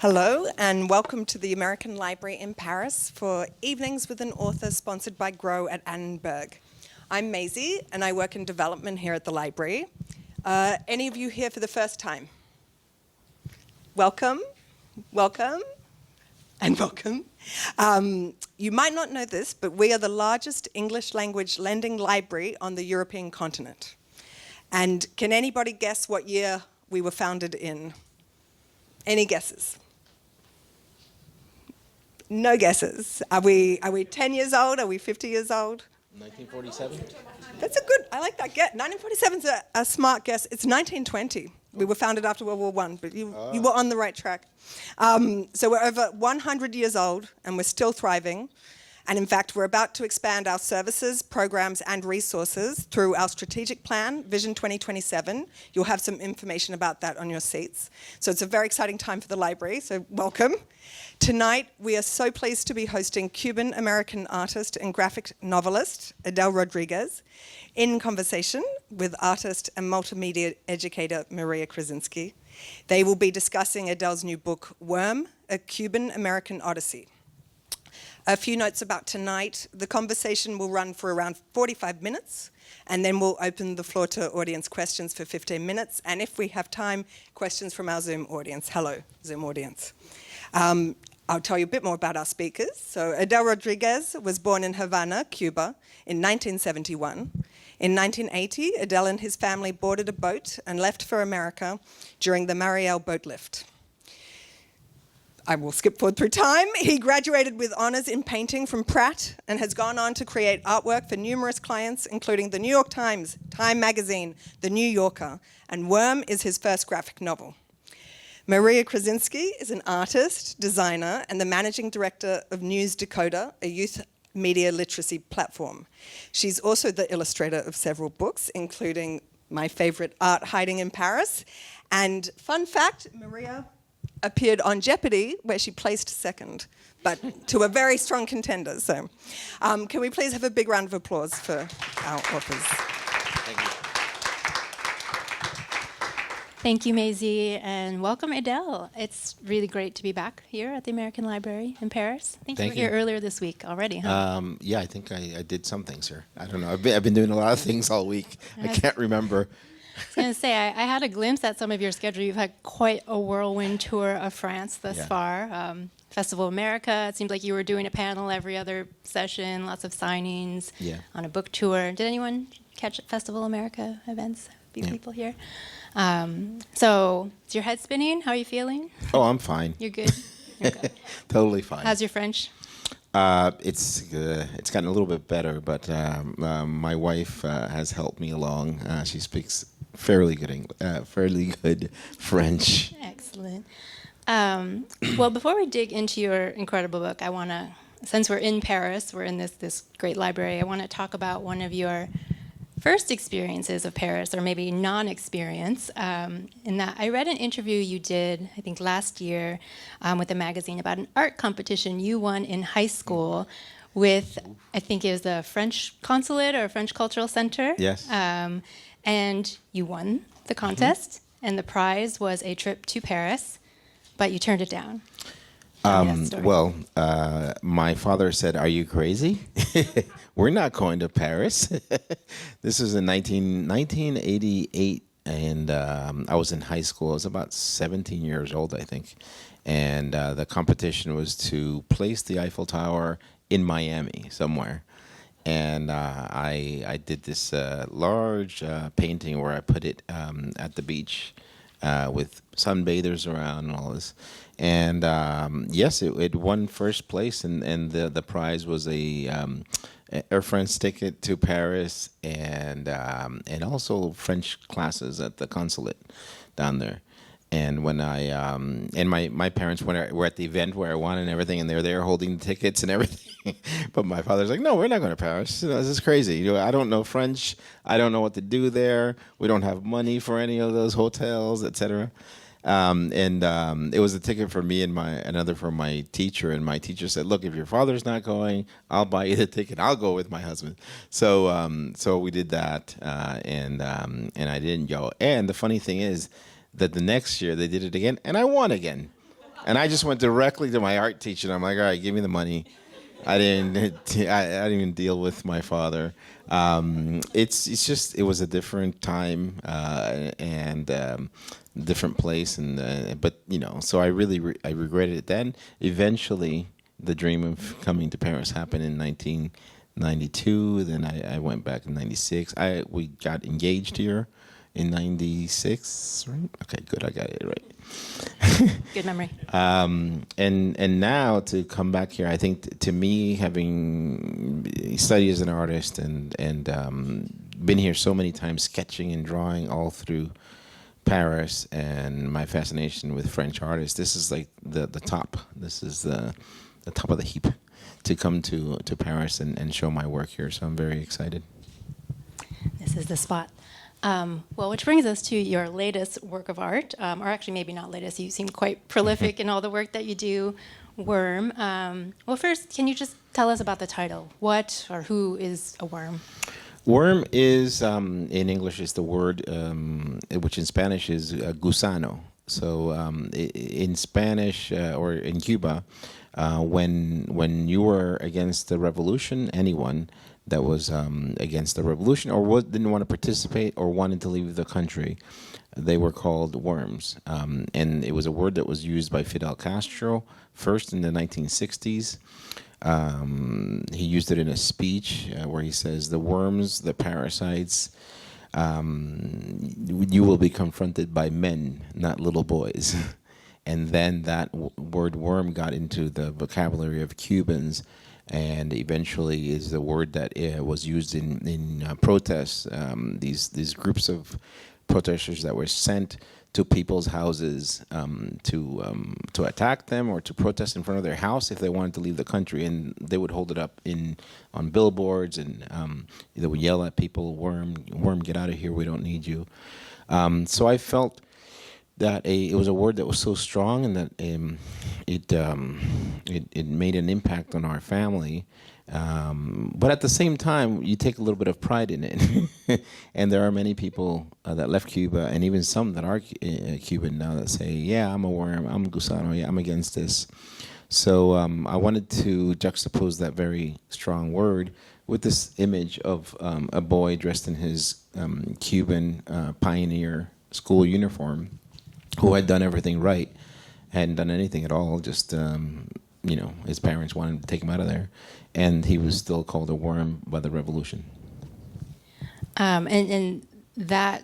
Hello and welcome to the American Library in Paris for Evenings with an Author sponsored by Grow at Annenberg. I'm Maisie and I work in development here at the library. Any of you here for the first time? Welcome, welcome, and welcome. You might not know this, but we are the largest English language lending library on the European continent. And can anybody guess what year we were founded in? Any guesses? No guesses. Are we 10 years old? Are we 50 years old? 1947? That's a good, I like that guess. 1947 is a smart guess. It's 1920. We were founded after World War I, but you were on the right track. So we're over 100 years old and we're still thriving. And in fact, we're about to expand our services, programs, and resources through our strategic plan, Vision 2027. You'll have some information about that on your seats. So it's a very exciting time for the library, so welcome. Tonight, we are so pleased to be hosting Cuban American artist and graphic novelist, Edel Rodriguez, in conversation with artist and multimedia educator, Maria Krasinski. They will be discussing Edel's new book, Worm, A Cuban American Odyssey. A few notes about tonight. The conversation will run for around 45 minutes, and then we'll open the floor to audience questions for 15 minutes. And if we have time, questions from our Zoom audience. Hello, Zoom audience. I'll tell you a bit more about our speakers. So Edel Rodriguez was born in Havana, Cuba, in 1971. In 1980, Edel and his family boarded a boat and left for America during the Mariel boat lift. I will skip forward through time. He graduated with honors in painting from Pratt and has gone on to create artwork for numerous clients, including the New York Times, Time Magazine, The New Yorker, and Worm is his first graphic novel. Maria Krasinski is an artist, designer, and the managing director of News Decoder, a youth media literacy platform. She's also the illustrator of several books, including my favorite, Art Hiding in Paris. And fun fact, Maria appeared on Jeopardy, where she placed second, but to a very strong contender. So can we please have a big round of applause for our authors? Thank you. Thank you, Maisie, and welcome, Edel. It's really great to be back here at the American Library in Paris. I think you were here earlier this week already, huh? Yeah, I think I did some things here. I don't know. I've been doing a lot of things all week. I can't remember. I was going to say, I had a glimpse at some of your schedule. You've had quite a whirlwind tour of France thus far. Festival America, it seemed like you were doing a panel every other session, lots of signings on a book tour. Did anyone catch Festival America events? People here. So, is your head spinning? How are you feeling? Oh, I'm fine. You're good? You're good. Totally fine. How's your French? It's gotten a little bit better, but my wife has helped me along. She speaks fairly good French. Excellent. Well, before we dig into your incredible book, I want to, since we're in Paris, we're in this great library, I want to talk about one of your first experiences of Paris, or maybe non-experience, in that I read an interview you did, I think last year, with a magazine about an art competition you won in high school with, I think it was the French Consulate or French Cultural Center. Yes. And you won the contest, and the prize was a trip to Paris, but you turned it down. Well, my father said, "Are you crazy? We're not going to Paris." This was in 1988, and I was in high school. I was about 17 years old, I think. And the competition was to place the Eiffel Tower in Miami somewhere. And I did this large painting where I put it at the beach with sunbathers around and all this. And yes, it won first place, and the prize was a Air France ticket to Paris, and also French classes at the consulate down there. And when my parents were at the event where I won and everything, and they were there holding the tickets and everything. But my father's like, "No, we're not going to Paris. This is crazy. I don't know French. I don't know what to do there. We don't have money for any of those hotels, etc." It was a ticket for me and another for my teacher, and my teacher said, "Look, if your father's not going, I'll buy you the ticket. I'll go with my husband." So we did that, and I didn't go. And the funny thing is that the next year they did it again, and I won again. And I just went directly to my art teacher. And I'm like, all right, give me the money. I didn't even deal with my father. It's just, it was a different time and different place. But, so I really, I regretted it then. Eventually, the dream of coming to Paris happened in 1992. Then I went back in 96. We got engaged here in 96, right? Okay, good, I got it right. Good memory. And now to come back here, I think to me, having studied as an artist and been here so many times, sketching and drawing all through Paris, and my fascination with French artists, this is like the top. This is the top of the heap to come to Paris and show my work here. So I'm very excited. This is the spot. Well, which brings us to your latest work of art, or actually maybe not latest. You seem quite prolific in all the work that you do, Worm. Well, first, can you just tell us about the title? What or who is a worm? Worm is, in English, is the word, which in Spanish is gusano. So in Spanish or in Cuba, when you were against the revolution, anyone that was against the revolution or didn't want to participate or wanted to leave the country, they were called worms. And it was a word that was used by Fidel Castro first in the 1960s. He used it in a speech where he says, the worms, the parasites, you will be confronted by men, not little boys. And then that word worm got into the vocabulary of Cubans, and eventually is the word that was used in protests. These groups of protesters that were sent to people's houses to attack them or to protest in front of their house if they wanted to leave the country, and they would hold it up on billboards, and they would yell at people, "Worm, get out of here! We don't need you." So I felt that it was a word that was so strong, and that it made an impact on our family. But at the same time, you take a little bit of pride in it. And there are many people that left Cuba, and even some that are Cuban now, that say, yeah, I'm a worm, I'm a gusano, yeah, I'm against this. So I wanted to juxtapose that very strong word with this image of a boy dressed in his Cuban pioneer school uniform, who had done everything right, hadn't done anything at all, just, his parents wanted to take him out of there, and he was still called a worm by the revolution. And that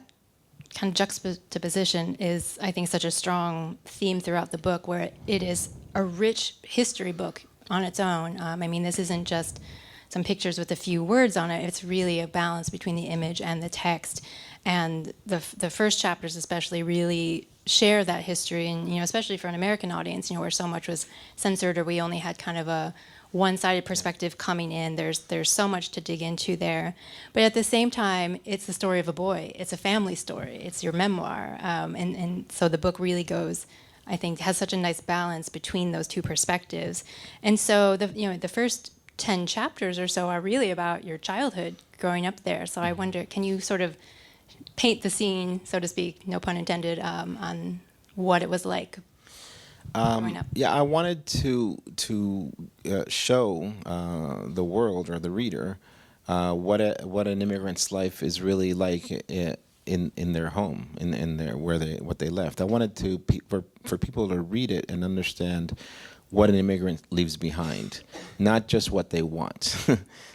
kind of juxtaposition is, I think, such a strong theme throughout the book, where it is a rich history book on its own. This isn't just some pictures with a few words on it. It's really a balance between the image and the text. And the first chapters especially really share that history, and especially for an American audience, where so much was censored, or we only had kind of a one-sided perspective coming in. There's so much to dig into there, but at the same time, it's the story of a boy. It's a family story. It's your memoir, and so the book really goes, I think, has such a nice balance between those two perspectives. And so the first 10 chapters or so are really about your childhood growing up there. So I wonder, can you sort of paint the scene, so to speak, no pun intended, on what it was like growing up? Yeah, I wanted to show the world, or the reader, what an immigrant's life is really like in their home, in their what they left. I wanted to for people to read it and understand what an immigrant leaves behind, not just what they want.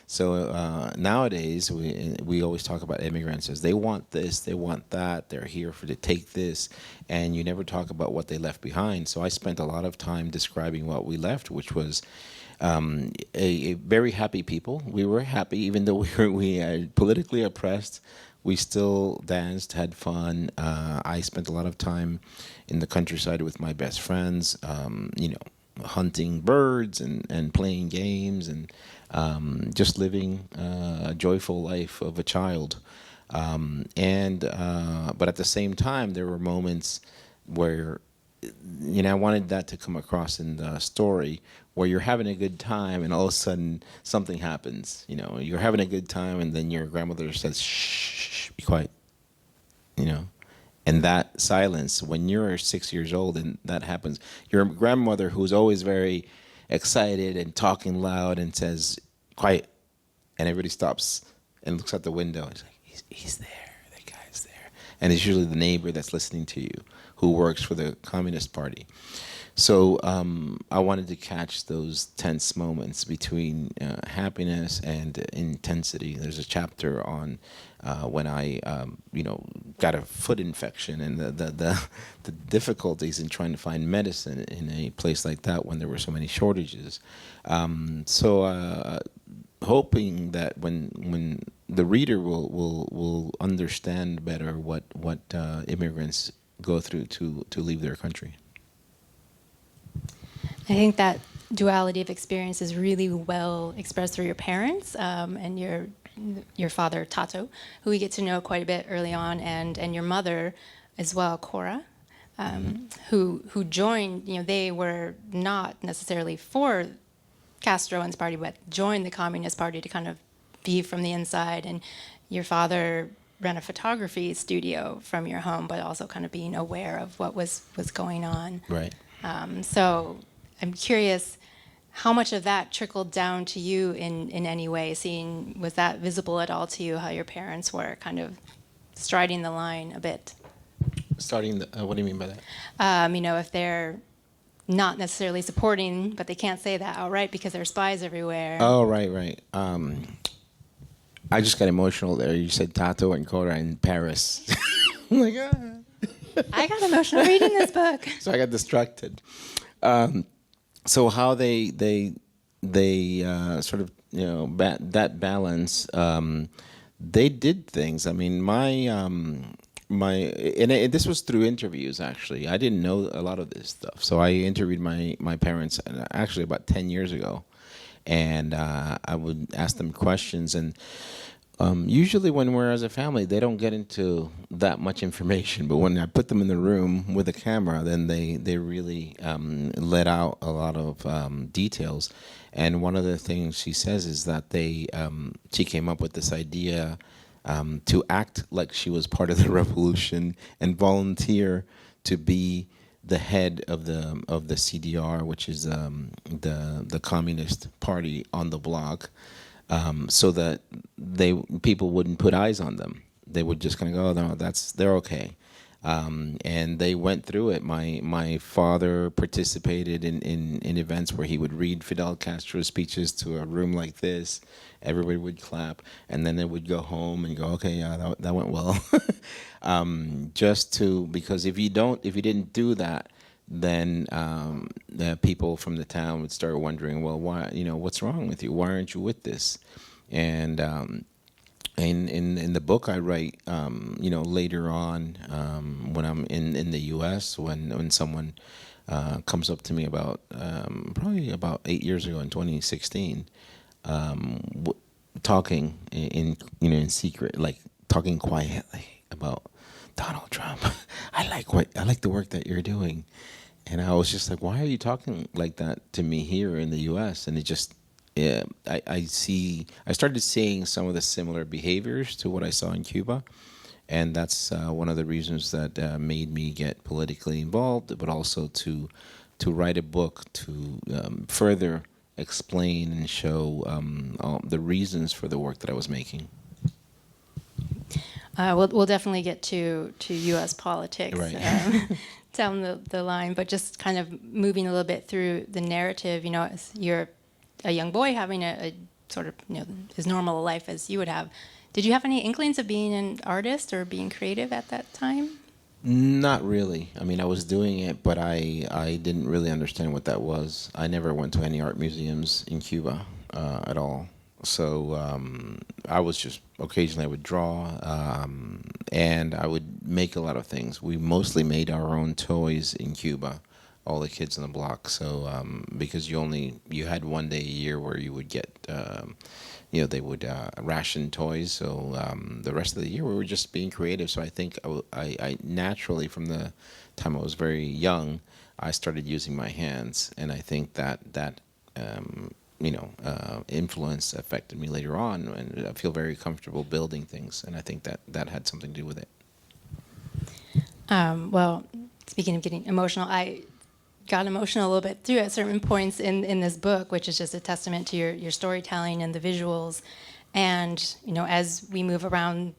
So nowadays, we always talk about immigrants as they want this, they want that, they're here to take this, and you never talk about what they left behind. So I spent a lot of time describing what we left, which was a very happy people. We were happy, even though we are politically oppressed. We still danced, had fun. I spent a lot of time in the countryside with my best friends, hunting birds and playing games, and just living a joyful life of a child. But at the same time, there were moments where, I wanted that to come across in the story, where you're having a good time and all of a sudden something happens. You're having a good time and then your grandmother says, shh, be quiet. And that silence, when you're 6 years old and that happens, your grandmother, who's always very excited and talking loud and says, quiet, and everybody stops and looks out the window. It's like, he's there, that guy's there. And it's usually the neighbor that's listening to you who works for the Communist Party. So I wanted to catch those tense moments between happiness and intensity. There's a chapter on when I, got a foot infection and the difficulties in trying to find medicine in a place like that when there were so many shortages. Hoping that when the reader will understand better what immigrants go through to leave their country. I think that duality of experience is really well expressed through your parents and your father, Tato, who we get to know quite a bit early on, and your mother as well, Cora, who joined, they were not necessarily for Castro and his party, but joined the Communist Party to kind of be from the inside. And your father ran a photography studio from your home, but also kind of being aware of what was going on. Right. So I'm curious, how much of that trickled down to you in any way? Was that visible at all to you, how your parents were kind of striding the line a bit? What do you mean by that? If they're not necessarily supporting, but they can't say that outright because there are spies everywhere. Oh, right. I just got emotional there. You said Tato and Cora in Paris. Oh my God. I got emotional reading this book. So I got distracted. So how they sort of that balance. They did things. I mean, this was through interviews. Actually, I didn't know a lot of this stuff. So I interviewed my parents actually about 10 years ago, and I would ask them questions. And usually when we're as a family, they don't get into that much information. But when I put them in the room with a camera, then they really let out a lot of details. And one of the things she says is that she came up with this idea to act like she was part of the revolution and volunteer to be the head of the CDR, which is the Communist Party on the block. So that people wouldn't put eyes on them. They would just kind of go, oh, no, they're okay. And they went through it. My father participated in events where he would read Fidel Castro's speeches to a room like this. Everybody would clap, and then they would go home and go, okay, yeah, that went well. Because if you didn't do that, then the people from the town would start wondering, well, why? What's wrong with you? Why aren't you with this? And in the book I write, later on, when I'm in the U.S., when someone comes up to me about probably about 8 years ago in 2016, talking in secret, like talking quietly about Donald Trump. I like the work that you're doing. And I was just like, why are you talking like that to me here in the U.S.? And it just, I started seeing some of the similar behaviors to what I saw in Cuba. And that's one of the reasons that made me get politically involved, but also to write a book to further explain and show the reasons for the work that I was making. We'll definitely get to U.S. politics. Right. Down the line, but just kind of moving a little bit through the narrative, as you're a young boy having a sort of, as normal a life as you would have. Did you have any inklings of being an artist or being creative at that time? Not really. I mean, I was doing it, but I didn't really understand what that was. I never went to any art museums in Cuba at all. So I was just, occasionally I would draw, and I would make a lot of things. We mostly made our own toys in Cuba, all the kids on the block. So because you had one day a year where you would get, they would ration toys. So the rest of the year we were just being creative. So I think I naturally, from the time I was very young, I started using my hands, and I think that influence affected me later on, and I feel very comfortable building things, and I think that had something to do with it. Well, speaking of getting emotional, I got emotional a little bit too at certain points in this book, which is just a testament to your storytelling and the visuals. And, you know, as we move around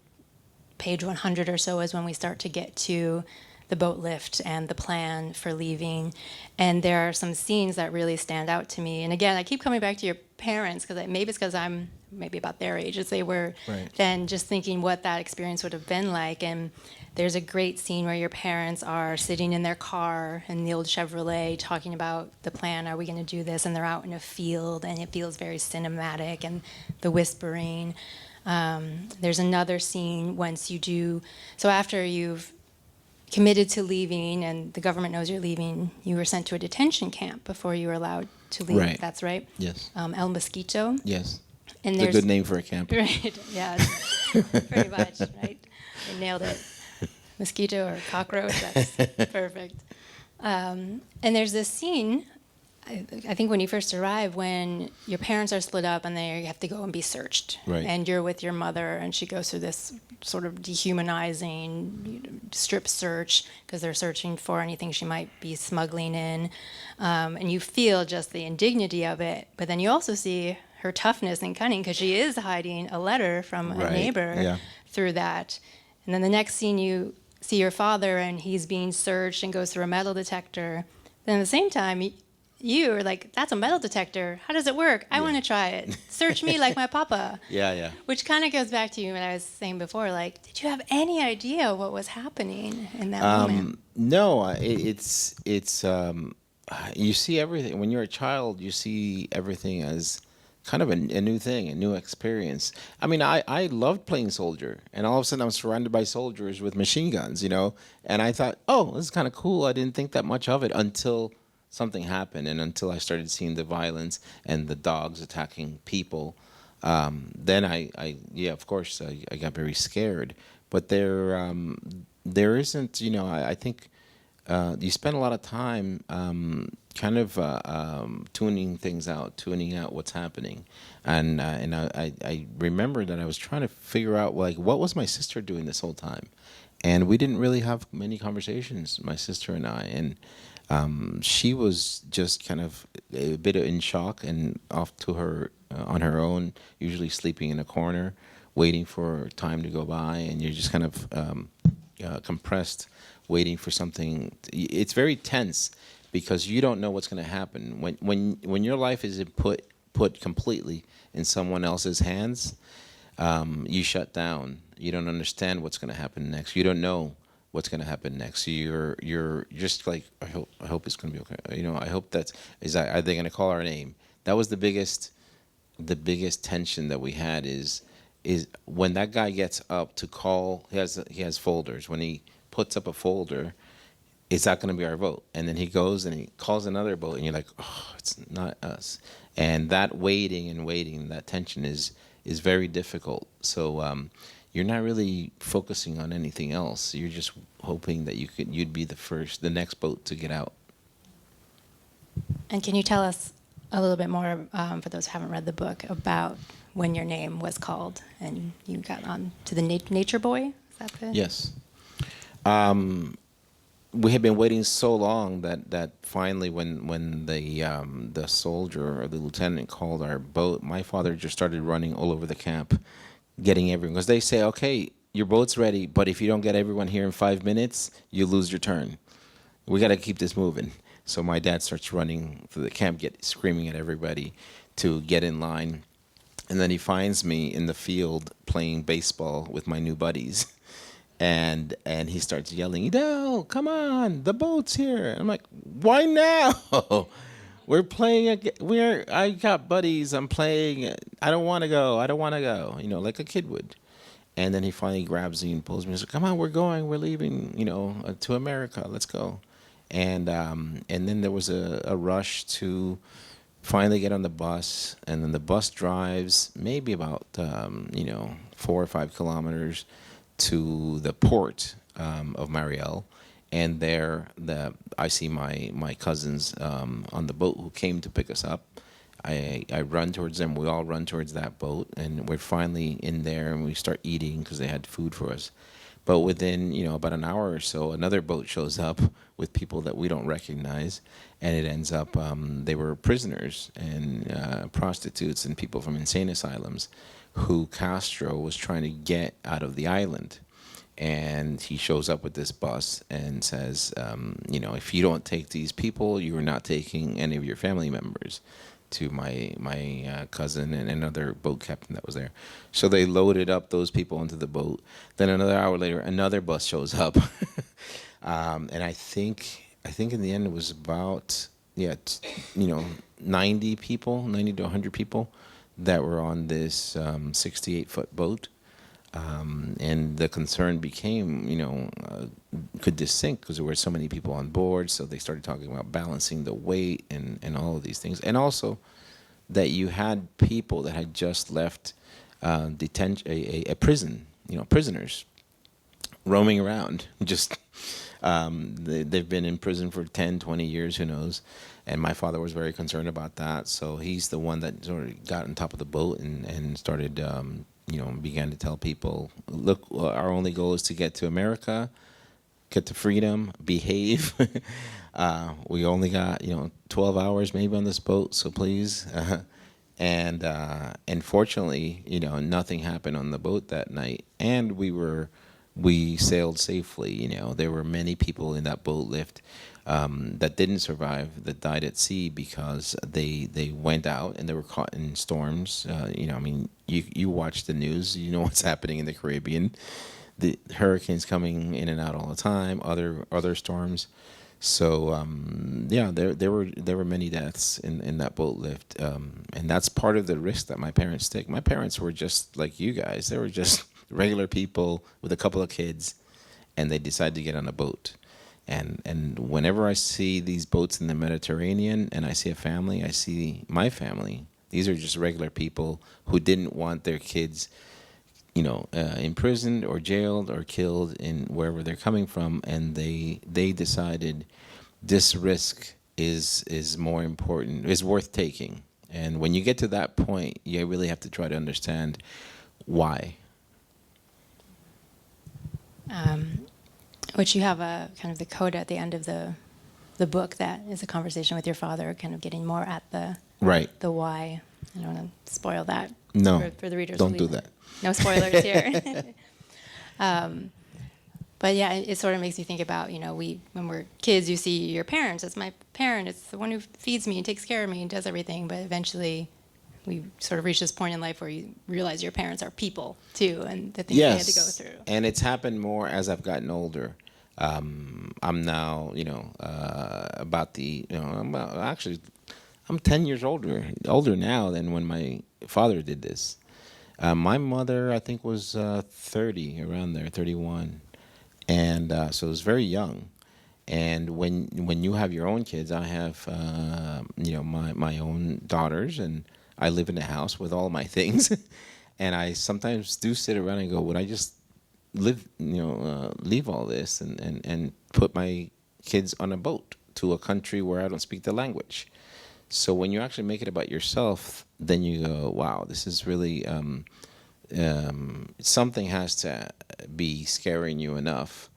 page 100 or so is when we start to get to the boat lift and the plan for leaving. And there are some scenes that really stand out to me. And again, I keep coming back to your parents, because maybe it's because I'm maybe about their age as they were then, just thinking what that experience would have been like. And there's a great scene where your parents are sitting in their car in the old Chevrolet talking about the plan, are we going to do this? And they're out in a field, and it feels very cinematic, and the whispering. There's another scene once you do, so after you've committed to leaving and the government knows you're leaving, you were sent to a detention camp before you were allowed to leave. Right. That's right? Yes. El Mosquito. Yes. And It's a good name for a camp. Right, yeah, pretty much, right? They nailed it. Mosquito or cockroach, that's perfect. And there's this scene, I think when you first arrive, when your parents are split up and they have to go and be searched. Right. And you're with your mother, and she goes through this sort of dehumanizing strip search, because they're searching for anything she might be smuggling in. And you feel just the indignity of it, but then you also see her toughness and cunning, because she is hiding a letter from a neighbor through that. And then the next scene, you see your father, and he's being searched and goes through a metal detector. Then at the same time, you are like, that's a metal detector. How does it work? I want to try it. Search me like my papa. Yeah. Which kind of goes back to what I was saying before. Like, did you have any idea what was happening in that moment? No, it's you see everything. When you're a child, you see everything as kind of a new thing, a new experience. I mean, I loved playing soldier, and all of a sudden I'm surrounded by soldiers with machine guns, you know, and I thought, oh, this is kind of cool. I didn't think that much of it until something happened, and until I started seeing the violence and the dogs attacking people. Then of course, I got very scared. But there isn't, you know, I think you spend a lot of time kind of tuning things out, tuning out what's happening. And I remember that I was trying to figure out, like, what was my sister doing this whole time? And we didn't really have many conversations, my sister and I. And she was just kind of a bit in shock and off to her on her own, usually sleeping in a corner, waiting for time to go by, and you're just kind of compressed, waiting for something. It's very tense because you don't know what's going to happen when your life is put completely in someone else's hands. You shut down. You don't understand what's going to happen next. You don't know what's going to happen next. So you're just like, I hope it's going to be okay. You know, I hope are they going to call our name? That was the biggest tension that we had is when that guy gets up to call. He has folders. When he puts up a folder, is that going to be our vote? And then he goes and he calls another vote, and you're like, oh, it's not us. And that waiting, that tension is very difficult. So you're not really focusing on anything else. You're just hoping that you'd be the next boat to get out. And can you tell us a little bit more, for those who haven't read the book, about when your name was called and you got on to the Nature Boy? Is that the... Yes. We had been waiting so long that finally, when the soldier or the lieutenant called our boat, my father just started running all over the camp, getting everyone. Because they say, okay, your boat's ready, but if you don't get everyone here in 5 minutes, you lose your turn. We got to keep this moving. So my dad starts running through the camp, screaming at everybody to get in line. And then he finds me in the field playing baseball with my new buddies. And he starts yelling, Edel, come on, the boat's here. I'm like, why now? We're playing, I got buddies, I'm playing, I don't want to go, you know, like a kid would. And then he finally grabs me and pulls me and says, come on, we're leaving, you know, to America, let's go. And then there was a rush to finally get on the bus, and then the bus drives maybe about 4 or 5 kilometers to the port of Mariel, and there I see my cousins on the boat who came to pick us up. I run towards them. We all run towards that boat, and we're finally in there, and we start eating because they had food for us. But within, about an hour or so, another boat shows up with people that we don't recognize, and it ends up they were prisoners and prostitutes and people from insane asylums who Castro was trying to get out of the island. And he shows up with this bus and says, if you don't take these people, you are not taking any of your family members, to my cousin and another boat captain that was there. So they loaded up those people into the boat. Then another hour later, another bus shows up. And I think in the end it was about 90 people, 90 to 100 people that were on this 68-foot boat. And the concern became, could this sink? Because there were so many people on board. So they started talking about balancing the weight and all of these things. And also that you had people that had just left a prison, prisoners roaming around. Just they've been in prison for 10, 20 years, who knows. And my father was very concerned about that. So he's the one that sort of got on top of the boat and started began to tell people, look, our only goal is to get to America, get to freedom, behave. We only got, 12 hours maybe on this boat, so please. And fortunately, nothing happened on the boat that night. And we sailed safely. There were many people in that boat lift that didn't survive, that died at sea because they went out and they were caught in storms. You watch the news, you know what's happening in the Caribbean. The hurricanes coming in and out all the time, other storms. So there were many deaths in that boat lift, and that's part of the risk that my parents take. My parents were just like you guys; they were just regular people with a couple of kids, and they decided to get on a boat. And whenever I see these boats in the Mediterranean and I see a family, I see my family. These are just regular people who didn't want their kids, imprisoned or jailed or killed in wherever they're coming from, and they decided this risk is more important, is worth taking. And when you get to that point, you really have to try to understand why. Which you have a kind of the coda at the end of the book that is a conversation with your father, kind of getting more at the why. I don't want to spoil that. No, for the readers. Don't do that. No spoilers here. But yeah, it sort of makes you think about, when we're kids, you see your parents. It's my parent. It's the one who feeds me and takes care of me and does everything. But eventually, we sort of reach this point in life where you realize your parents are people too, and the things they had to go through. And it's happened more as I've gotten older. I'm now, I'm 10 years older now than when my father did this. My mother, I think, was 30, around there, 31. And so it was very young. And when you have your own kids, I have, my own daughters, and I live in a house with all my things. And I sometimes do sit around and go, would I just leave all this and put my kids on a boat to a country where I don't speak the language? So when you actually make it about yourself, then you go, wow, this is really, something has to be scaring you enough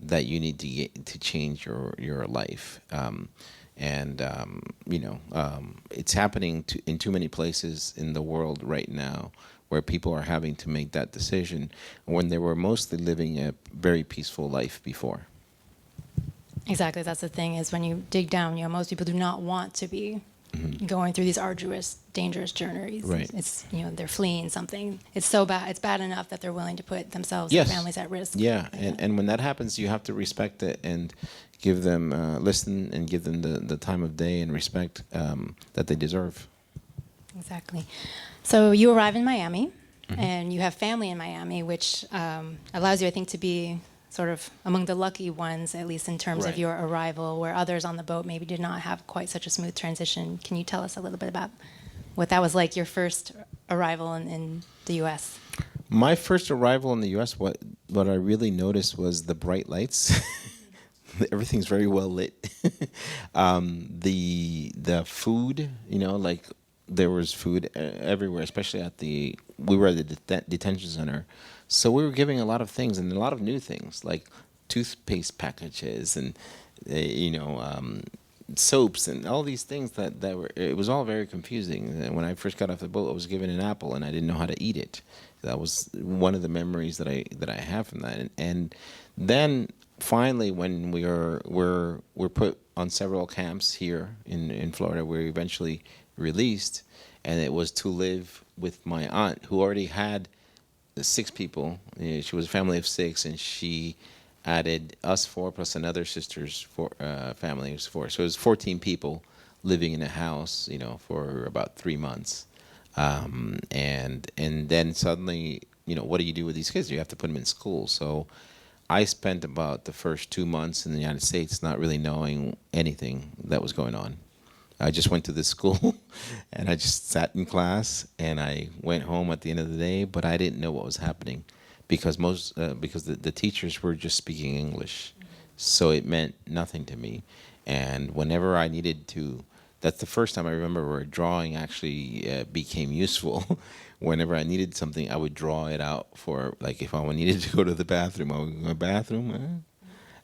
that you need to get to change your life. It's happening in too many places in the world right now where people are having to make that decision when they were mostly living a very peaceful life before. Exactly. That's the thing, is when you dig down, most people do not want to be going through these arduous, dangerous journeys. Right. It's, they're fleeing something. It's so bad. It's bad enough that they're willing to put themselves and families at risk. Yeah. And when that happens, you have to respect it and give them, listen and give them the time of day and respect that they deserve. Exactly. So you arrive in Miami, and you have family in Miami, which allows you, I think, to be sort of among the lucky ones, at least in terms of your arrival, where others on the boat maybe did not have quite such a smooth transition. Can you tell us a little bit about what that was like, your first arrival in the U.S.? My first arrival in the U.S., what I really noticed was the bright lights. Everything's very well lit. The food, there was food everywhere, especially at the we were at the detention center, so we were giving a lot of things and a lot of new things like toothpaste packages and soaps and all these things that were. It was all very confusing. And when I first got off the boat, I was given an apple and I didn't know how to eat it. That was one of the memories that I have from that. And then finally, when we're put on several camps here in Florida, we were eventually released, and it was to live with my aunt, who already had 6 people. She was a family of 6, and she added us 4 plus another sister's family of 4. So it was 14 people living in a house, for about 3 months. And then suddenly, what do you do with these kids? You have to put them in school. So I spent about the first 2 months in the United States not really knowing anything that was going on. I just went to this school and I just sat in class and I went home at the end of the day, but I didn't know what was happening because the teachers were just speaking English. So it meant nothing to me. And whenever I needed to, that's the first time I remember where drawing actually became useful. Whenever I needed something, I would draw it out for, like, if I needed to go to the bathroom, I would go to the bathroom.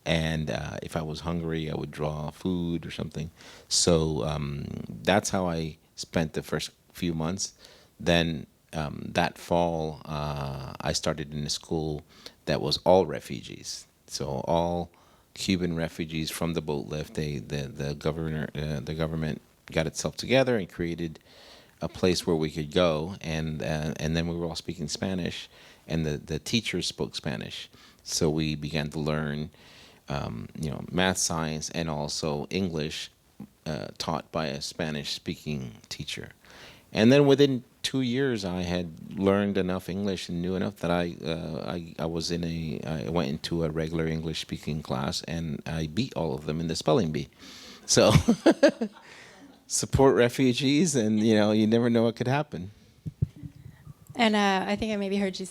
And if I was hungry, I would draw food or something. So that's how I spent the first few months. Then that fall, I started in a school that was all refugees. So all Cuban refugees from the boat lift. The government got itself together and created a place where we could go, and then we were all speaking Spanish, and the teachers spoke Spanish. So we began to learn, math, science, and also English, taught by a Spanish-speaking teacher. And then within 2 years, I had learned enough English and knew enough that I went into a regular English-speaking class, and I beat all of them in the spelling bee. So support refugees, and you never know what could happen. And I think I maybe heard you.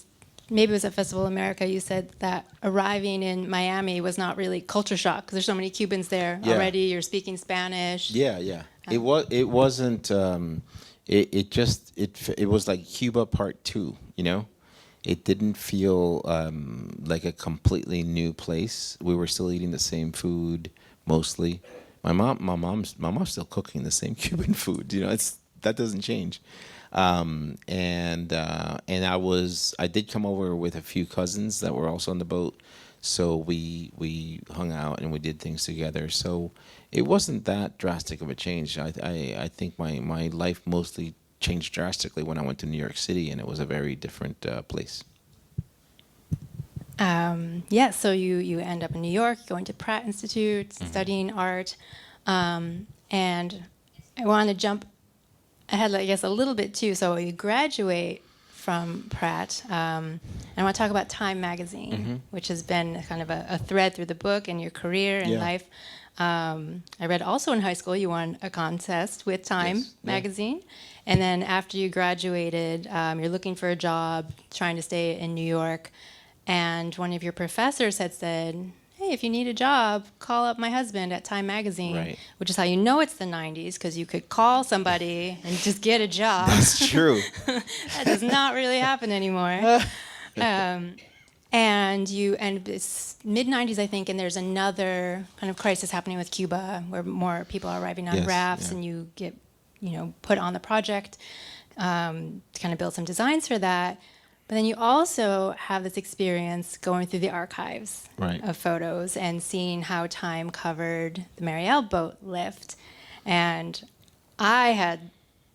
Maybe it was at Festival America, you said that arriving in Miami was not really culture shock because there's so many Cubans there already. You're speaking Spanish. Yeah. It wasn't. It was like Cuba Part 2. It didn't feel like a completely new place. We were still eating the same food mostly. My mom's still cooking the same Cuban food. That doesn't change. And I did come over with a few cousins that were also on the boat, so we hung out and we did things together. So it wasn't that drastic of a change. I think my life mostly changed drastically when I went to New York City, and it was a very different place. So you end up in New York, going to Pratt Institute, studying art, and I want to jump ahead, I guess, a little bit too. So you graduate from Pratt, and I want to talk about Time magazine, which has been kind of a thread through the book and your career and life. I read also in high school you won a contest with Time magazine, and then after you graduated, you're looking for a job, trying to stay in New York, and one of your professors had said, hey, if you need a job, call up my husband at Time magazine, which is how you know it's the 90s, because you could call somebody and just get a job. That's true. That does not really happen anymore. And it's mid-90s, I think, and there's another kind of crisis happening with Cuba where more people are arriving on rafts, and you get put on the project to kind of build some designs for that. But then you also have this experience going through the archives of photos and seeing how Time covered the Mariel boat lift. And I had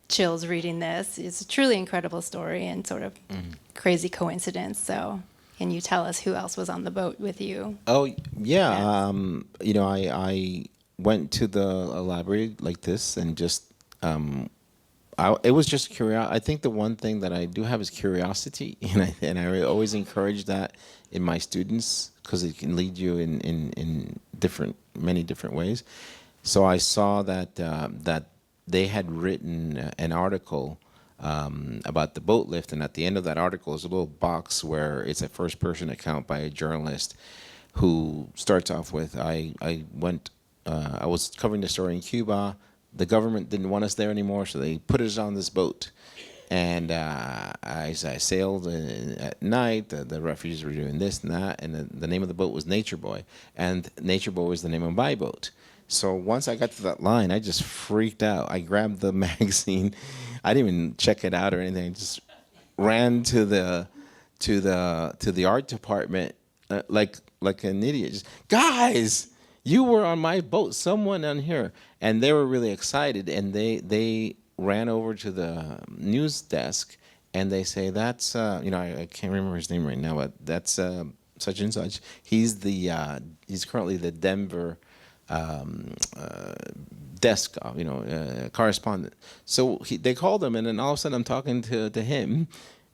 chills reading this. It's a truly incredible story and sort of crazy coincidence. So can you tell us who else was on the boat with you? Oh, yeah. I went to the library like this and just... it was just curiosity. I think the one thing that I do have is curiosity, and I always encourage that in my students because it can lead you in many different ways. So I saw that they had written an article about the boat lift, and at the end of that article is a little box where it's a first-person account by a journalist who starts off with, I was covering the story in Cuba. The government didn't want us there anymore, so they put us on this boat. And I sailed at night. The refugees were doing this and that, and the name of the boat was Nature Boy, and Nature Boy was the name of my boat. So once I got to that line, I just freaked out. I grabbed the magazine. I didn't even check it out or anything. I just ran to the art department like an idiot. Just, guys, you were on my boat. Someone on here, and they were really excited, and they ran over to the news desk, and they say, that's, I can't remember his name right now, but that's such and such. He's currently the Denver desk, correspondent. So they called him, and then all of a sudden I'm talking to him,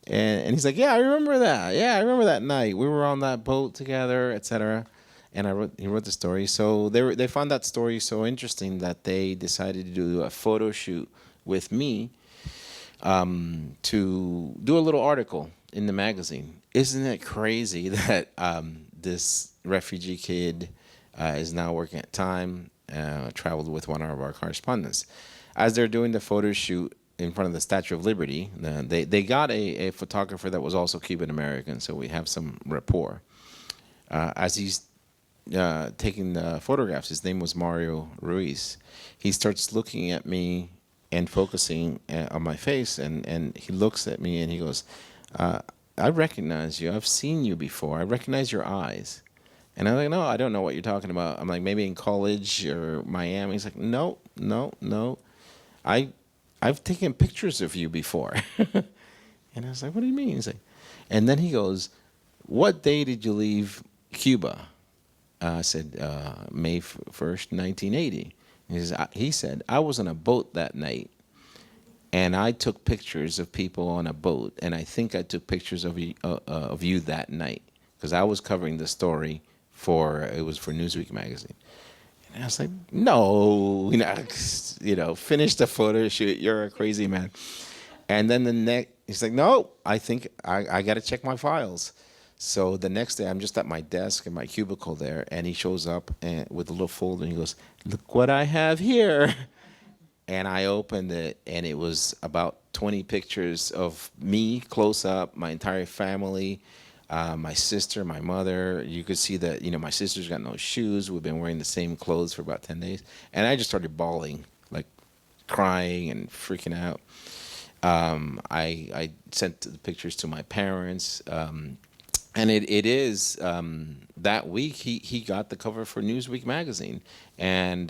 and he's like, yeah, I remember that. Yeah, I remember that night. We were on that boat together, etc. And he wrote the story. So they found that story so interesting that they decided to do a photo shoot with me to do a little article in the magazine. Isn't it crazy that this refugee kid is now working at Time, traveled with one of our correspondents. As they're doing the photo shoot in front of the Statue of Liberty, they got a photographer that was also Cuban American, so we have some rapport. As he's taking the photographs, his name was Mario Ruiz. He starts looking at me and focusing on my face, and he looks at me and he goes, I recognize you. I've seen you before. I recognize your eyes. And I'm like, no, I don't know what you're talking about. I'm like, maybe in college or Miami. He's like, no. I've taken pictures of you before. And I was like, what do you mean? He's like, and then he goes, what day did you leave Cuba? I said, May 1st, 1980. He said, I was on a boat that night, and I took pictures of people on a boat, and I think I took pictures of you that night, because I was covering the story it was for Newsweek magazine. And I was like, no, finish the photo shoot. You're a crazy man. And then he's like, no, I think I got to check my files. So the next day, I'm just at my desk in my cubicle there, and he shows up with a little folder, and he goes, look what I have here. And I opened it, and it was about 20 pictures of me close up, my entire family, my sister, my mother. You could see that, my sister's got no shoes. We've been wearing the same clothes for about 10 days. And I just started bawling, like crying and freaking out. I sent the pictures to my parents. And it is that week he got the cover for Newsweek magazine, and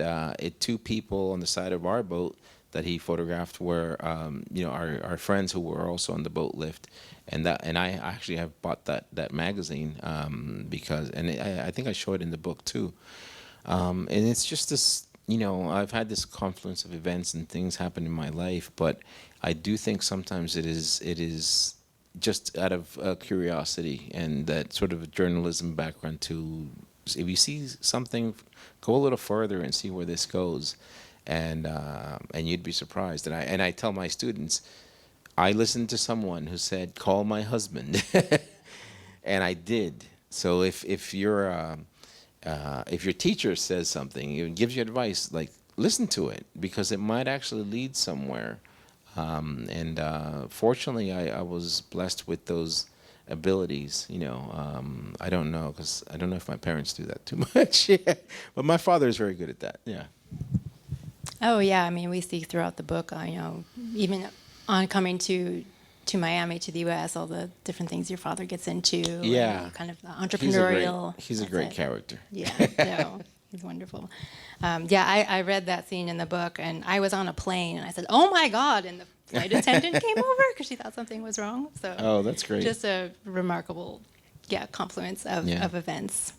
two people on the side of our boat that he photographed were our friends who were also on the boat lift, and I actually have bought that magazine because I think I show it in the book too, and it's just this I've had this confluence of events and things happen in my life, but I do think sometimes it is just out of curiosity and that sort of journalism background to, if you see something, go a little further and see where this goes, and you'd be surprised. And I tell my students, I listened to someone who said, call my husband, and I did. So if your teacher says something, it gives you advice, like listen to it, because it might actually lead somewhere. Fortunately, I was blessed with those abilities. I don't know, because I don't know if my parents do that too much. Yeah. But my father is very good at that. Yeah. Oh yeah, I mean, we see throughout the book, even on coming to Miami, to the U.S., all the different things your father gets into. Yeah. And kind of the entrepreneurial. He's a great character. Yeah. No, he's wonderful. I read that scene in the book, and I was on a plane, and I said, "Oh my God!" And the flight attendant came over because she thought something was wrong. So, oh, that's great. Just a remarkable, confluence of events.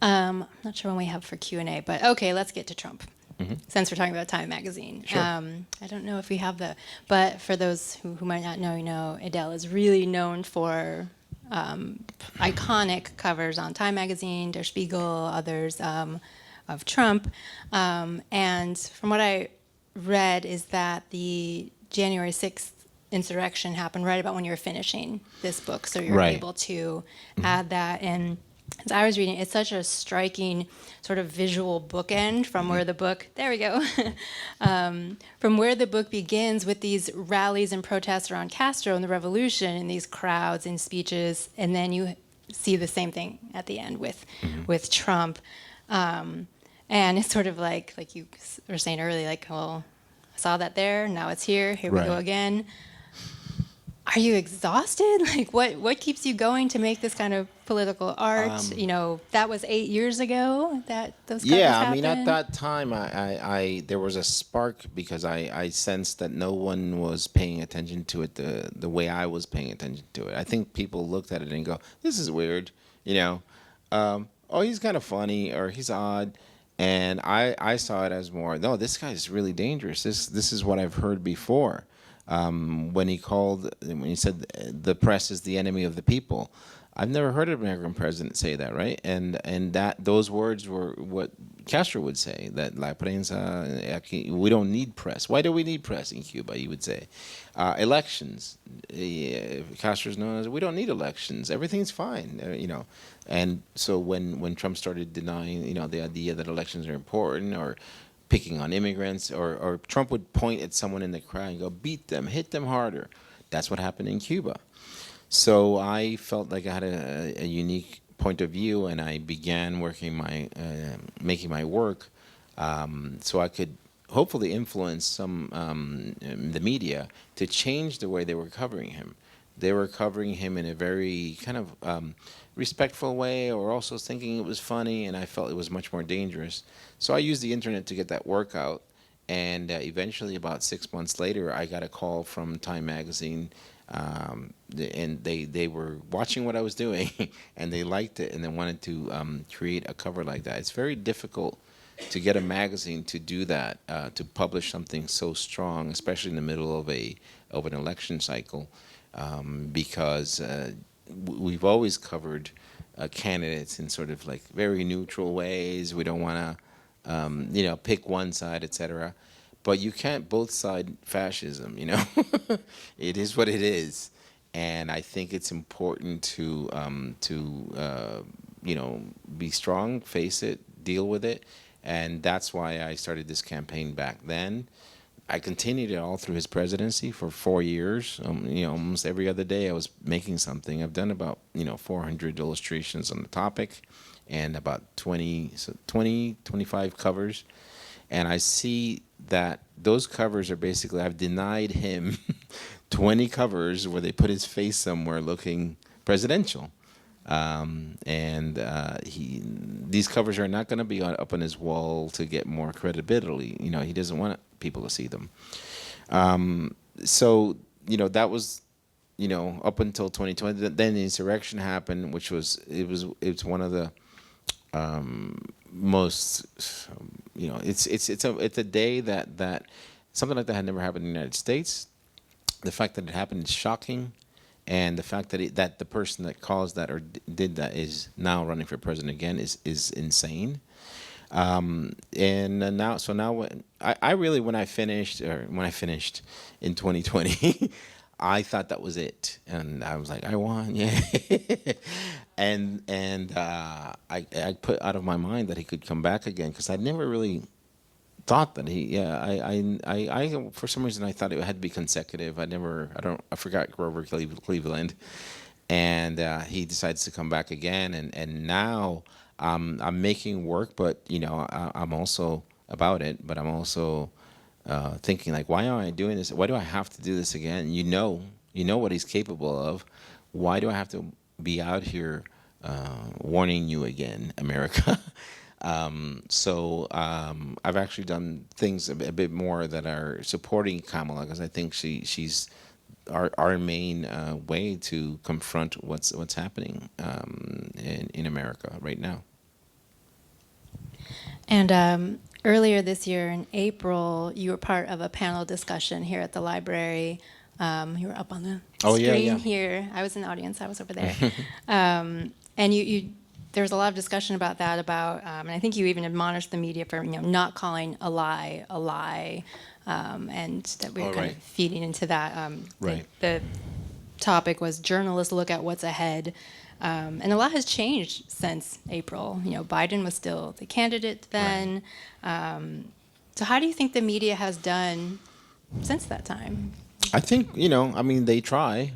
I'm not sure when we have for Q&A, but okay, let's get to Trump. Mm-hmm. Since we're talking about Time magazine. Sure. I don't know if we have but for those who might not know, Edel is really known for iconic covers on Time magazine, Der Spiegel, others of Trump. And from what I read is that the January 6th insurrection happened right about when you were finishing this book, so you were able to add that. And as I was reading, it's such a striking sort of visual bookend from where the book, there we go, from where the book begins with these rallies and protests around Castro and the revolution and these crowds and speeches, and then you see the same thing at the end with Trump. And it's sort of like you were saying earlier, like, well, I saw that there, now it's here we go again. Are you exhausted? Like, what keeps you going to make this kind of political art? You know, that was 8 years ago that those covers happened. I mean, at that time, I there was a spark because I sensed that no one was paying attention to it the way I was paying attention to it. I think people looked at it and go, "This is weird," you know. Oh, he's kind of funny, or he's odd. And I saw it as more, no, this guy is really dangerous. This is what I've heard before. When he said the press is the enemy of the people, I've never heard an American president say that, right? And that those words were what Castro would say, that la prensa, we don't need press. Why do we need press in Cuba? He would say, elections. Castro's known as, we don't need elections. Everything's fine, you know. And so when Trump started denying, you know, the idea that elections are important, or picking on immigrants, or Trump would point at someone in the crowd and go, beat them, hit them harder. That's what happened in Cuba. So I felt like I had a unique point of view, and I began making my work so I could hopefully influence the media to change the way they were covering him. They were covering him in a very kind of respectful way, or also thinking it was funny, and I felt it was much more dangerous. So I used the internet to get that work out, and eventually, about 6 months later, I got a call from Time Magazine, and they were watching what I was doing, and they liked it, and they wanted to create a cover like that. It's very difficult to get a magazine to do that, to publish something so strong, especially in the middle of an election cycle, because we've always covered candidates in sort of like very neutral ways. We don't want to, pick one side, etc. But you can't both side fascism. You know, it is what it is, and I think it's important to be strong, face it, deal with it, and that's why I started this campaign back then. I continued it all through his presidency for 4 years. Almost every other day I was making something. I've done about 400 illustrations on the topic, and about 25 covers. And I see that those covers are basically, I've denied him 20 covers where they put his face somewhere looking presidential. These covers are not going to be up on his wall to get more credibility. He doesn't want people to see them. That was, up until 2020. Then the insurrection happened, which it's one of the most, it's a day that something like that had never happened in the United States. The fact that it happened is shocking. And the fact that the person that caused that or did that is now running for president again is insane. When I finished in 2020, I thought that was it, and I was like, I won, yeah. and I put out of my mind that he could come back again, because I never really thought that I for some reason I thought it had to be consecutive. I forgot Grover Cleveland, and he decides to come back again, and now I'm making work, but I'm also about it, but I'm also thinking, like, why am I doing this? Why do I have to do this again? You know what he's capable of. Why do I have to be out here warning you again, America? I've actually done things a bit more that are supporting Kamala, because I think she's our main way to confront what's happening in America right now. And earlier this year in April, you were part of a panel discussion here at the library. You were up on the screen here. I was in the audience. I was over there. And you there was a lot of discussion about that, and I think you even admonished the media for not calling a lie, and that we're kind of feeding into that. Right. The topic was journalists look at what's ahead. And a lot has changed since April. Biden was still the candidate then. Right. So how do you think the media has done since that time? I think, they try,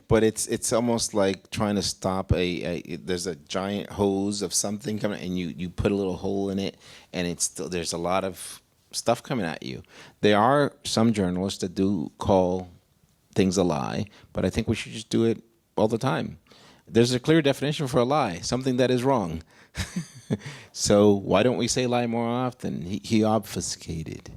but it's almost like trying to stop there's a giant hose of something coming, and you put a little hole in it, and there's a lot of stuff coming at you. There are some journalists that do call things a lie, but I think we should just do it all the time. There's a clear definition for a lie, something that is wrong. So why don't we say lie more often? He obfuscated.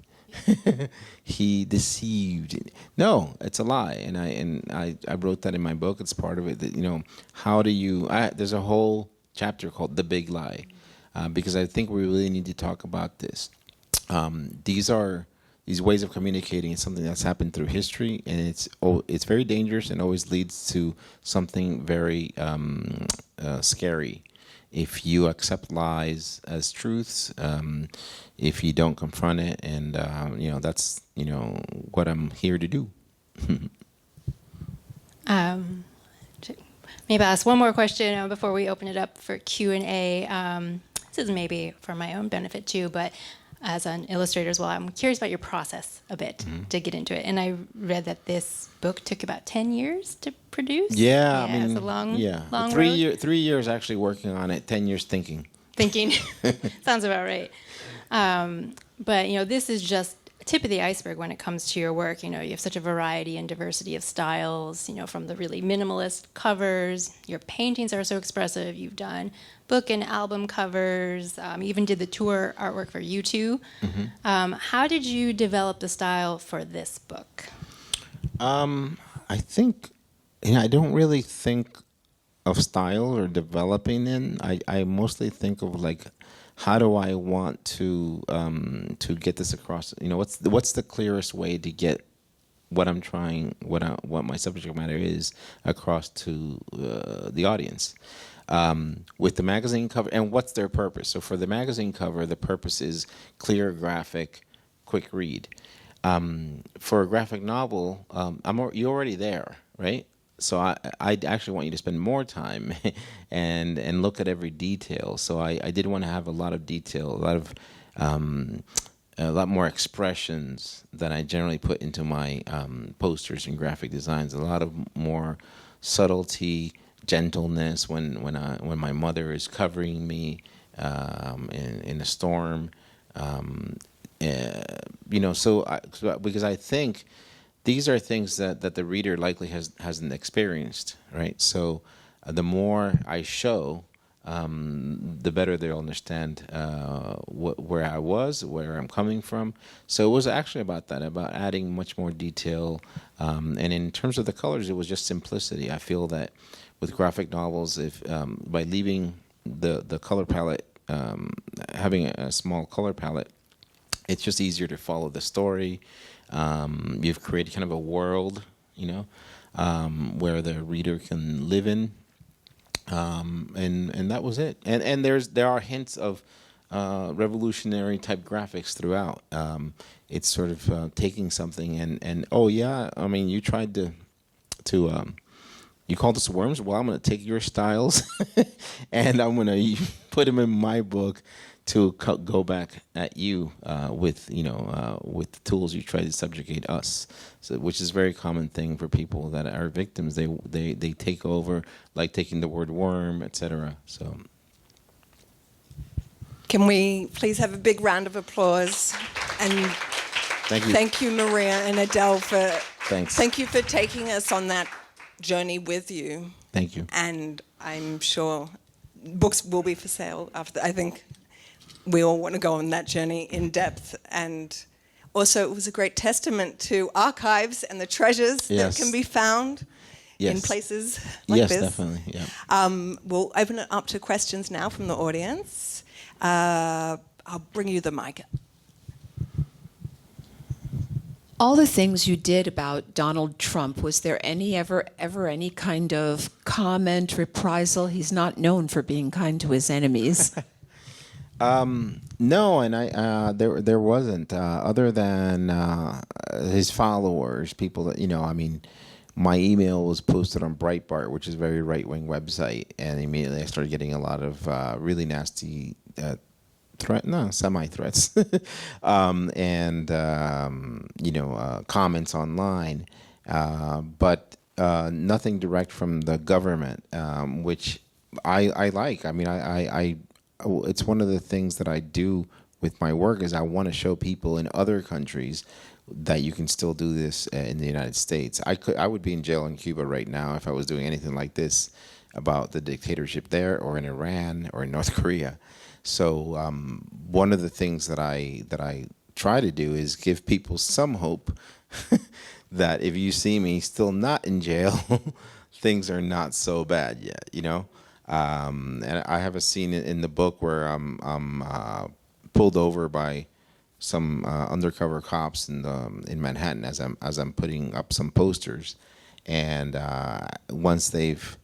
He deceived. No, it's a lie, and I wrote that in my book. It's part of it. That, how do you? There's a whole chapter called "The Big Lie," because I think we really need to talk about this. These ways of communicating is something that's happened through history, and it's very dangerous and always leads to something very scary. If you accept lies as truths, if you don't confront it, and that's what I'm here to do. Maybe I'll ask one more question before we open it up for Q&A. This is maybe for my own benefit too, but as an illustrator as well, I'm curious about your process a bit to get into it. And I read that this book took about 10 years to produce. Yeah, it's a long road. 3 years actually working on it, 10 years thinking. Sounds about right. But this is just tip of the iceberg when it comes to your work. You have such a variety and diversity of styles, from the really minimalist covers. Your paintings are so expressive. You've done book and album covers. You even did the tour artwork for U2. Mm-hmm. How did you develop the style for this book? I think, I don't really think of style or developing in. I mostly think of how do I want to get this across? What's the clearest way to get what I'm trying, what my subject matter is across to the audience? With the magazine cover, and what's their purpose? So for the magazine cover, the purpose is clear, graphic, quick read. For a graphic novel, you're already there, right? So I actually want you to spend more time and look at every detail. So I did want to have a lot of detail, a lot more expressions than I generally put into my posters and graphic designs. A lot of more subtlety, gentleness when my mother is covering me in a storm. Because I think these are things that the reader likely hasn't experienced, right? So the more I show, the better they'll understand where I was, where I'm coming from. So it was actually about that, about adding much more detail. And in terms of the colors, it was just simplicity. I feel that with graphic novels, if by leaving the color palette, having a small color palette, it's just easier to follow the story. You've created kind of a world, where the reader can live in, and that was it. And there are hints of revolutionary type graphics throughout. It's sort of taking something and you tried to you called us worms. Well, I'm going to take your styles and I'm going to put them in my book to go back at you with the tools you try to subjugate us, which is a very common thing for people that are victims. They take over, like taking the word worm, etc. So, can we please have a big round of applause? And thank you, Maria and Edel, thank you for taking us on that journey with you. Thank you. And I'm sure books will be for sale after. I think we all want to go on that journey in depth. And also it was a great testament to archives and the treasures that can be found in places like this. Yes, definitely. Yeah. We'll open it up to questions now from the audience. I'll bring you the mic. All the things you did about Donald Trump, was there ever any kind of comment, reprisal? He's not known for being kind to his enemies. No, and there wasn't, other than his followers, people that my email was posted on Breitbart, which is a very right-wing website, and immediately I started getting a lot of really nasty semi-threats, and comments online, but nothing direct from the government, which I like. I mean, it's one of the things that I do with my work is I want to show people in other countries that you can still do this in the United States. I would be in jail in Cuba right now if I was doing anything like this about the dictatorship there, or in Iran, or in North Korea. So one of the things that I try to do is give people some hope that if you see me still not in jail, things are not so bad yet, And I have a scene in the book where I'm pulled over by some undercover cops in Manhattan as I'm putting up some posters, and once they've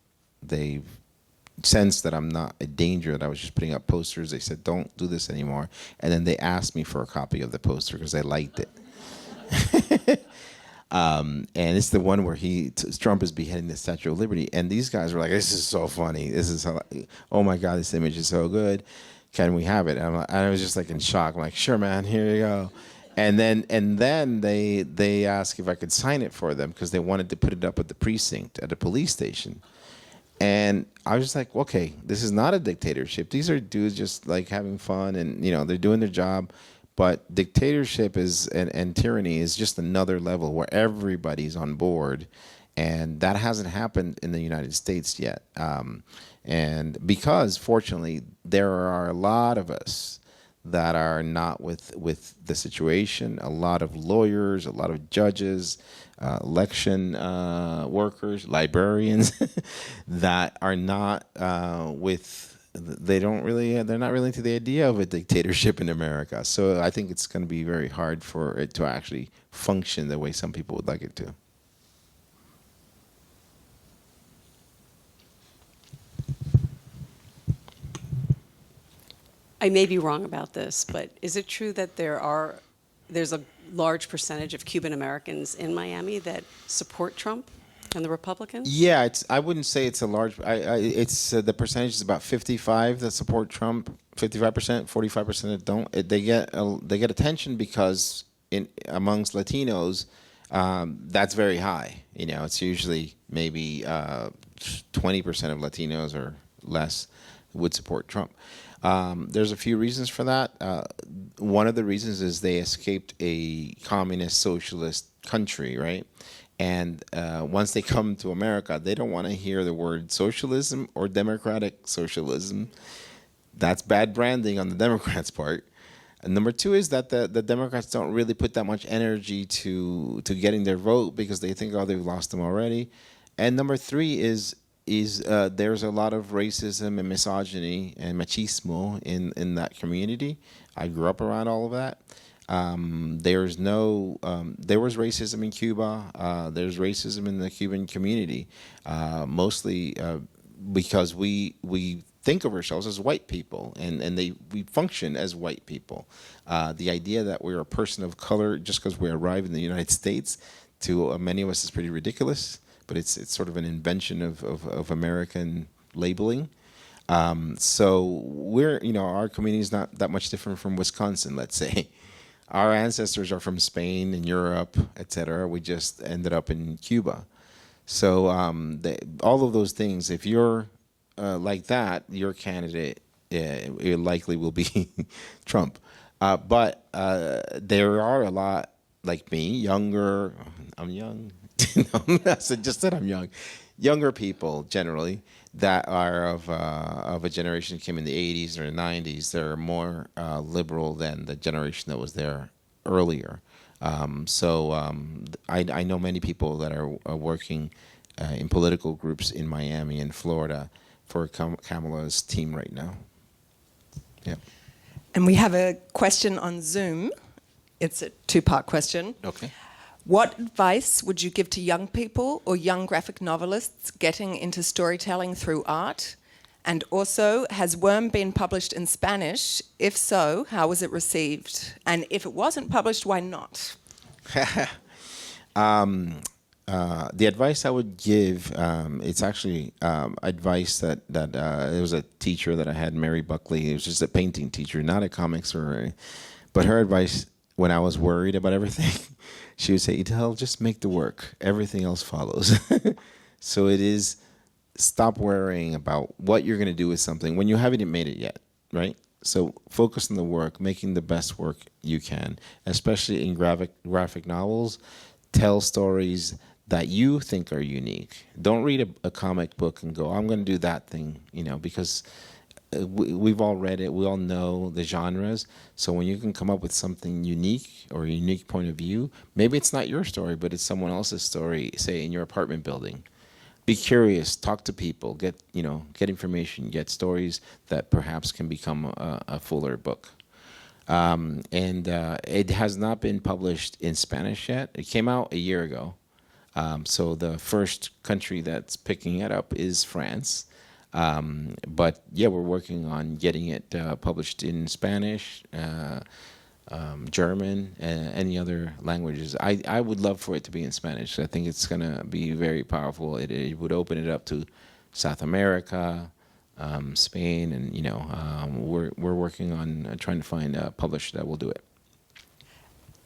sensed that I'm not a danger, that I was just putting up posters, they said, "Don't do this anymore," and then they asked me for a copy of the poster because they liked it. And it's the one where Trump is beheading the Statue of Liberty, and these guys were like, "This is so funny. This is oh my God, this image is so good. Can we have it?" And I was just like in shock. I'm like, "Sure, man, here you go." And then they asked if I could sign it for them because they wanted to put it up at the precinct at a police station. And I was just like, okay, this is not a dictatorship. These are dudes just like having fun, and they're doing their job. But dictatorship and tyranny is just another level where everybody's on board, and that hasn't happened in the United States yet. And because, fortunately, there are a lot of us that are not with the situation, a lot of lawyers, a lot of judges, election workers, librarians that are not they're not really into the idea of a dictatorship in America. So I think it's going to be very hard for it to actually function the way some people would like it to. I may be wrong about this, but is it true that there's a large percentage of Cuban Americans in Miami that support Trump and the Republicans? Yeah, I wouldn't say it's a large. It's the percentage is about 55 that support Trump, 55%, 45% that don't. They get attention because amongst Latinos, that's very high. It's usually maybe 20% of Latinos or less would support Trump. There's a few reasons for that. One of the reasons is they escaped a communist socialist country, right? And once they come to America, they don't want to hear the word socialism or democratic socialism. That's bad branding on the Democrats' part. And number two is that the Democrats don't really put that much energy to getting their vote because they think, oh, they've lost them already. And number three is there's a lot of racism and misogyny and machismo in that community. I grew up around all of that. There was racism in Cuba. There's racism in the Cuban community, mostly because we think of ourselves as white people, and we function as white people. The idea that we're a person of color just because we arrived in the United States, to many of us, is pretty ridiculous. But it's sort of an invention of American labeling. So our community is not that much different from Wisconsin, let's say. Our ancestors are from Spain and Europe, etc. We just ended up in Cuba. So all of those things, if you're like that, your candidate it likely will be Trump. But there are a lot like me, younger. I'm young. I just said I'm young. Younger people generally that are of a generation that came in the 80s or the 90s. They're more liberal than the generation that was there earlier. I know many people that are working in political groups in Miami and Florida for Kamala's team right now. Yeah. And we have a question on Zoom. It's a two-part question. Okay. What advice would you give to young people or young graphic novelists getting into storytelling through art? And also, has Worm been published in Spanish? If so, how was it received? And if it wasn't published, why not? The advice I would give, it's actually advice that it was a teacher that I had, Mary Buckley. It was just a painting teacher, not a comics but her advice when I was worried about everything, she would say, Edel, just make the work. Everything else follows. So it is, stop worrying about what you're going to do with something when you haven't made it yet, right? So focus on the work, making the best work you can, especially in graphic novels. Tell stories that you think are unique. Don't read a comic book and go, I'm going to do that thing, because we've all read it. We all know the genres. So when you can come up with something unique or a unique point of view, maybe it's not your story, but it's someone else's story, say in your apartment building. Be curious, talk to people, get information, get stories that perhaps can become a fuller book. And it has not been published in Spanish yet. It came out a year ago. So the first country that's picking it up is France. But yeah, we're working on getting it published in Spanish, German, any other languages. I would love for it to be in Spanish. I think it's going to be very powerful. It would open it up to South America, Spain, and we're working on trying to find a publisher that will do it.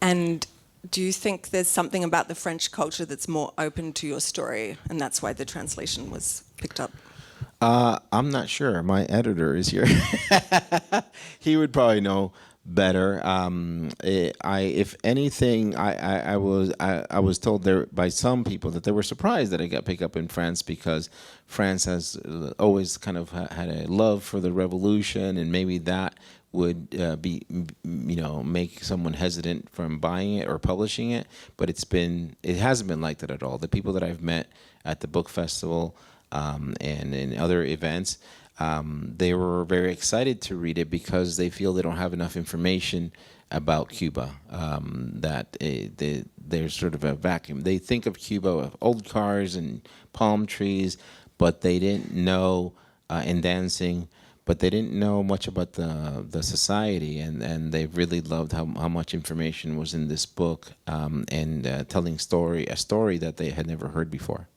And do you think there's something about the French culture that's more open to your story, and that's why the translation was picked up? I'm not sure. My editor is here. He would probably know better. If anything, I was told there by some people that they were surprised that it got picked up in France, because France has always kind of had a love for the revolution, and maybe that would make someone hesitant from buying it or publishing it. But it hasn't been like that at all. The people that I've met at the book festival and in other events, they were very excited to read it because they feel they don't have enough information about Cuba, that there's sort of a vacuum. They think of Cuba of old cars and palm trees, but they didn't know, and dancing, but they didn't know much about the society, and they really loved how much information was in this book, and telling a story that they had never heard before.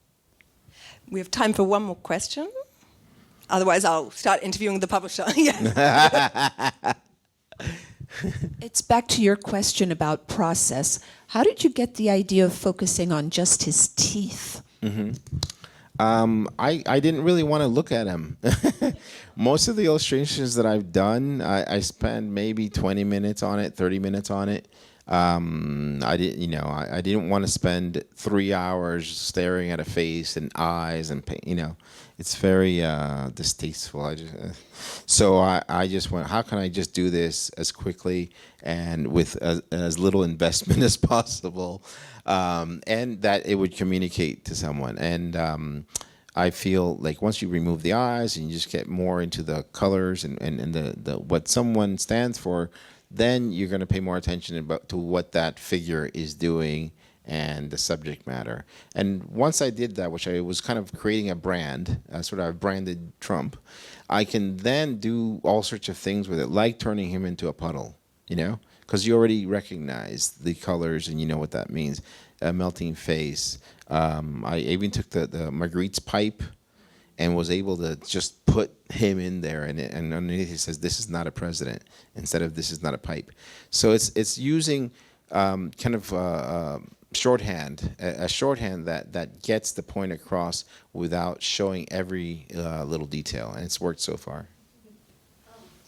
We have time for one more question. Otherwise, I'll start interviewing the publisher. It's back to your question about process. How did you get the idea of focusing on just his teeth? Mm-hmm. I didn't really want to look at him. Most of the illustrations that I've done, I spend maybe 20 minutes on it, 30 minutes on it. I didn't want to spend 3 hours staring at a face and eyes and it's very distasteful. So I just went, how can I just do this as quickly and with as little investment as possible, and that it would communicate to someone. And I feel like once you remove the eyes and you just get more into the colors and the what someone stands for, then you're going to pay more attention to what that figure is doing and the subject matter. And once I did that, which I was kind of creating a brand, sort of I branded Trump, I can then do all sorts of things with it, like turning him into a puddle, because you already recognize the colors and you know what that means. A melting face. I even took the Marguerite's pipe and was able to just put him in there, and underneath it says, "This is not a president," instead of "This is not a pipe." So it's using kind of shorthand, a shorthand that gets the point across without showing every little detail, and it's worked so far.